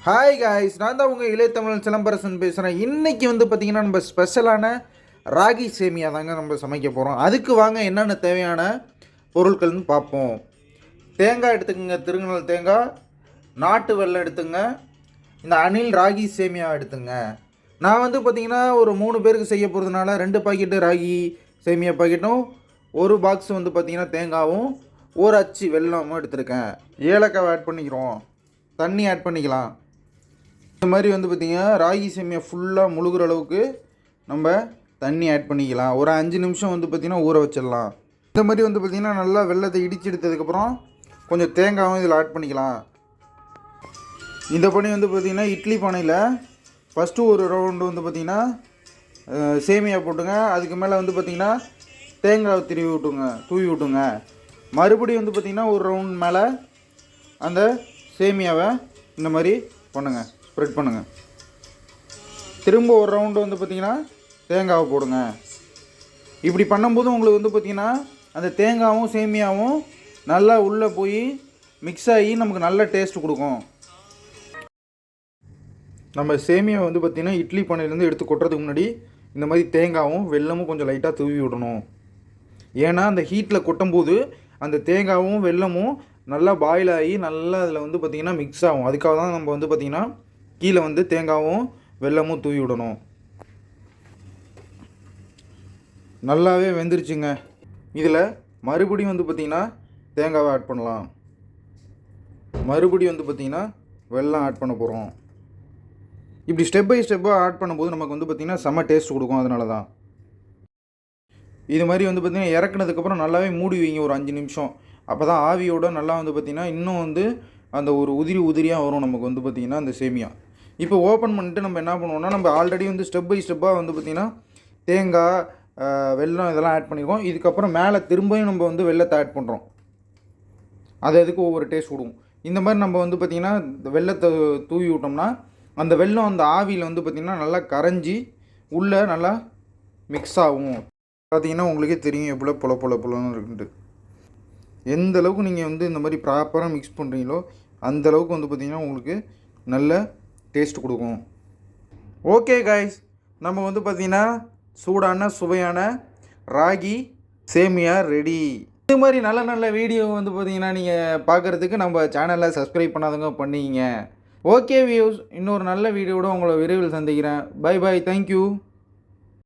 Hi guys, நான் தான் உங்கள் இளையத்தமிழன் சிலம்பரசன் பேசுகிறேன். இன்றைக்கி வந்து பார்த்திங்கன்னா நம்ம ஸ்பெஷலான ராகி சேமியா தாங்க நம்ம சமைக்க போகிறோம். அதுக்கு வாங்க என்னென்ன தேவையான பொருட்கள்னு பார்ப்போம். தேங்காய் எடுத்துக்கோங்க, திருநெல் தேங்காய், நாட்டு வெல்லம் எடுத்துங்க, இந்த அணில் ராகி சேமியா எடுத்துங்க. நான் வந்து பார்த்திங்கன்னா ஒரு 3 பேருக்கு செய்ய போகிறதுனால 2 பாக்கெட்டு ராகி சேமியா பாக்கெட்டும், ஒரு பாக்ஸ் வந்து பார்த்திங்கன்னா தேங்காயும், ஒரு அச்சு வெல்லமும் எடுத்துருக்கேன். ஏலக்காய் ஆட் பண்ணிக்கிறோம், தண்ணி ஆட் பண்ணிக்கலாம். இந்த மாதிரி வந்து பார்த்திங்கன்னா ராகி சேமியா ஃபுல்லாக முழுகிற அளவுக்கு நம்ம தண்ணி ஆட் பண்ணிக்கலாம். ஒரு 5 நிமிஷம் வந்து பார்த்திங்கன்னா ஊற வச்சிடலாம். இந்த மாதிரி வந்து பார்த்திங்கன்னா நல்லா வெல்லத்தை இடித்து எடுத்ததுக்கப்புறம் கொஞ்சம் தேங்காயும் இதில் ஆட் பண்ணிக்கலாம். இந்த பண்ணி வந்து பார்த்திங்கன்னா இட்லி பானையில் ஃபஸ்ட்டு ஒரு ரவுண்டு வந்து பார்த்திங்கன்னா சேமியா போட்டுங்க. அதுக்கு மேலே வந்து பார்த்திங்கன்னா தேங்காய் தூவி விட்டுங்க. மறுபடியும் வந்து பார்த்திங்கன்னா ஒரு ரவுண்ட் மேலே அந்த சேமியாவை இந்த மாதிரி பண்ணுங்கள், ஸ்ப்ரெட் பண்ணுங்கள். திரும்ப ஒரு ரவுண்டு வந்து பார்த்திங்கன்னா தேங்காவை போடுங்க. இப்படி பண்ணும்போது உங்களுக்கு வந்து பார்த்திங்கன்னா அந்த தேங்காயும் சேமியாவும் நல்லா உள்ளே போய் மிக்ஸ் ஆகி நமக்கு நல்ல டேஸ்ட் கொடுக்கும். நம்ம சேமியா வந்து பார்த்திங்கன்னா இட்லி பானையிலேருந்து எடுத்து கொட்டுறதுக்கு முன்னாடி இந்த மாதிரி தேங்காயும் வெல்லமும் கொஞ்சம் லைட்டாக தூவி விடணும். ஏன்னா அந்த ஹீட்டில் கொட்டும்போது அந்த தேங்காயும் வெல்லமும் நல்லா பாயில் ஆகி நல்லா அதில் வந்து பார்த்திங்கன்னா மிக்ஸ் ஆகும். அதுக்காக தான் நம்ம வந்து பார்த்திங்கன்னா கீழே வந்து தேங்காயும் வெல்லமும் தூவி விடணும். நல்லாவே வெந்துருச்சுங்க. இதில் மறுபடியும் வந்து பார்த்திங்கன்னா தேங்காவை ஆட் பண்ணலாம். மறுபடியும் வந்து பார்த்திங்கன்னா வெல்லம் ஆட் பண்ண போகிறோம். இப்படி ஸ்டெப் பை ஸ்டெப்பாக ஆட் பண்ணும்போது நமக்கு வந்து பார்த்திங்கன்னா செம்ம டேஸ்ட் கொடுக்கும். அதனால தான் இது மாதிரி வந்து பார்த்திங்கன்னா இறக்குனதுக்கப்புறம் நல்லாவே மூடி வைங்க ஒரு 5 நிமிஷம். அப்போ தான் ஆவியோட நல்லா வந்து பார்த்திங்கன்னா இன்னும் வந்து அந்த ஒரு உதிரியாக வரும் நமக்கு வந்து பார்த்திங்கன்னா அந்த சேமியா. இப்போ ஓப்பன் பண்ணிட்டு நம்ம என்ன பண்ணுவோம்னா, நம்ம ஆல்ரெடி வந்து ஸ்டெப் பை ஸ்டெப்பாக வந்து பார்த்திங்கன்னா தேங்காய், வெல்லம் இதெல்லாம் ஆட் பண்ணியிருக்கோம். இதுக்கப்புறம் மேலே திரும்பியும் நம்ம வந்து வெல்லத்தை ஆட் பண்ணுறோம். அது அதுக்கு ஒவ்வொரு டேஸ்ட் கொடுக்கும். இந்த மாதிரி நம்ம வந்து பார்த்திங்கன்னா வெல்லத்தை தூவி விட்டோம்னா அந்த வெல்லம் அந்த ஆவியில் வந்து பார்த்திங்கன்னா நல்லா கரைஞ்சி உள்ளே நல்லா மிக்ஸ் ஆகும். பார்த்திங்கன்னா உங்களுக்கே தெரியும் எவ்வளோ புலன்னு இருக்குன்ட்டு. எந்த அளவுக்கு நீங்கள் வந்து இந்த மாதிரி ப்ராப்பராக மிக்ஸ் பண்ணுறீங்களோ அந்தளவுக்கு வந்து பார்த்திங்கன்னா உங்களுக்கு நல்ல டேஸ்ட் கொடுக்கும். ஓகே காய்ஸ், நம்ம வந்து பார்த்திங்கன்னா சூடான சுவையான ராகி சேமியா ரெடி. இது மாதிரி நல்ல வீடியோ வந்து பார்த்திங்கன்னா நீங்கள் பார்க்குறதுக்கு நம்ம சேனலை சப்ஸ்கிரைப் பண்ணாதவங்க பண்ணிங்க. ஓகே வியூஸ், இன்னொரு நல்ல வீடியோட உங்களை விரைவில் சந்திக்கிறேன். Bye bye, thank you.